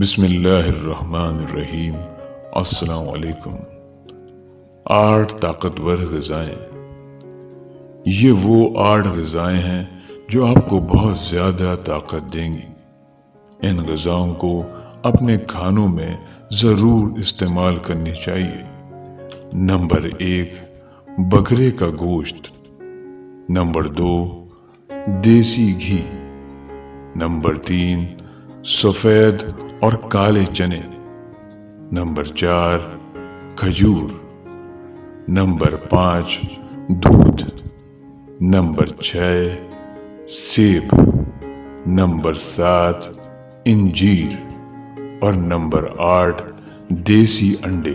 بسم اللہ الرحمن الرحیم۔ السلام علیکم۔ 8 طاقتور غذائیں۔ یہ وہ 8 غذائیں ہیں جو آپ کو بہت زیادہ طاقت دیں گی۔ ان غذاؤں کو اپنے کھانوں میں ضرور استعمال کرنی چاہیے۔ نمبر 1، بکرے کا گوشت۔ نمبر 2، دیسی گھی۔ نمبر 3، سفید اور کالے چنے۔ نمبر 4، کھجور۔ نمبر 5، دودھ۔ نمبر 6، سیب۔ نمبر 7، انجیر۔ اور نمبر 8، دیسی انڈے۔